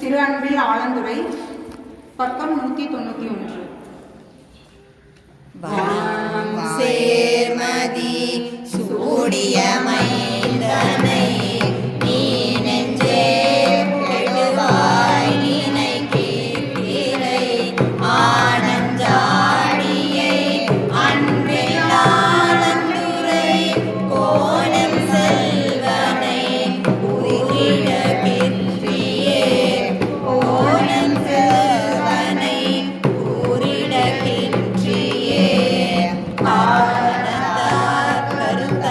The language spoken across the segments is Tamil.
திரு அன்பில் ஆலந்துறை, பக்கம் 191. சேர்மதி சூடிய மைந்தனை நீ நெஞ்சே கெடுவாய் நினை கீர்த்திரை ஆனஞ்சாடியை அன்பில் ஆலந்துறை கோலம் செல்வனை உயிரிட கிற்றியே கோலம் செல்வனை ஊரிட கிற்றியே ஆனந்தார் கருத்த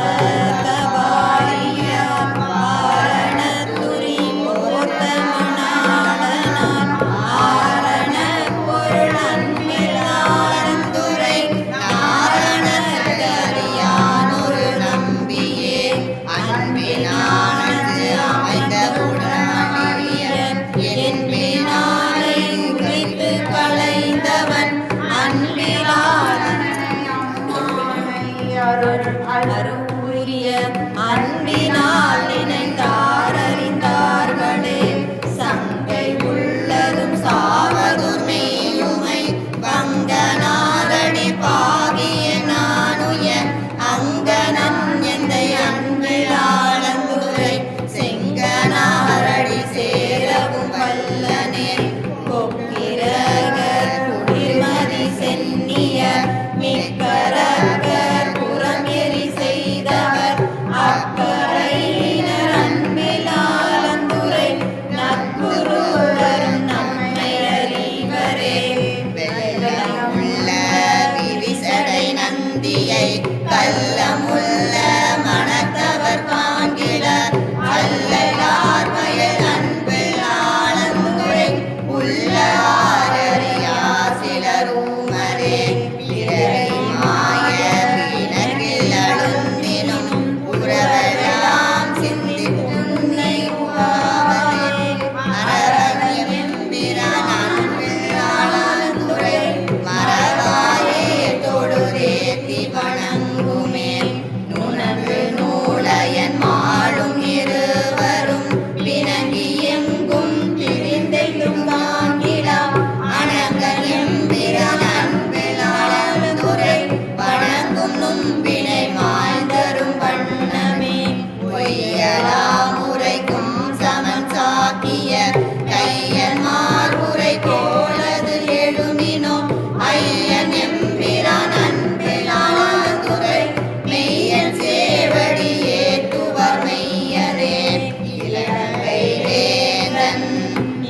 தபாலியார் ஆரணத்துரி போர்த்த மணாளனார் ஆரண பொருள் அன்பில் ஆலந்துறை நாரணத்தறியானொரு நம்பியே அன்பினானது அமைந்த உடனடியன் என்பினானை உரைத்து களைந்தவன் அன்பிலான அருள்புரிய அன்பினால் நினைந்தார் அறிந்தார்களே சங்கை உள்ளதும் சாவதும் மெய்யுமை பங்கனாரடி பாகிய நானுய அங்கனன் எந்தை அன்பில் ஆலந்துறை செங்கனாரடி சேரவும் வல்லனே கொக்கிரகர் குடிமதி சென்னிய மிக்கரகர் புறமெறி செய்தவர் அக்கரையினர் அன்பில் ஆலந்துறை நற்குருவரும் நம்மை அறிவரே வெள்ளமுள்ள விரிசடை நந்தியை கள்ளமுள்ள மனத்தவர் காண்கிலர் அல்லலார் வயல் அன்பில் ஆலந்துறை உள்ள ஆரறியா சிலர் ஊமரே பிறரை மாய பிணக்கில் அழுந்தினும் உறவெல்லாம் சிந்தி புன்னை உவாவதே மரவன் எம்பிரான் அன்பில் ஆலந்துறை மரவாயே தொடுரேத்தி வணங்குமே நுணங்கு நூலையன் மாளும் இருவரும் பிணங்கி எங்கும் திரிந்தெங்கும் காண்கிலாம் அணங்கன் எம்பிரான் அன்பில் ஆலந்துறை வணங்கும் நும்பினை மாய்ந்தரும் வண்ணமே பொய்யலாம் உரைக்கும் சமன் சாக்கிய கையன் மார்புரை கோலது எழுமினோ ஐயன் எம்பிரான் அன்பில் ஆலந்துறை மெய்யன் சேவடி ஏத்துவர் மெய்யரே இலங்கை வேந்தன்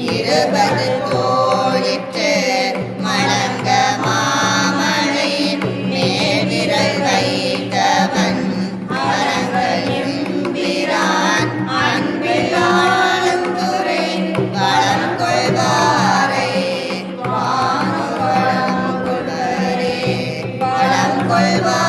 20 தோளிற்று மலங்க மாமலை மேல்விரல் வைத்தவன் அரங்கள் எம்பிரான் அன்பில் ஆலந்துறை வளம் கொள்வாரை வானோர் வளம் கொள்வரே வளம் கொள்வார்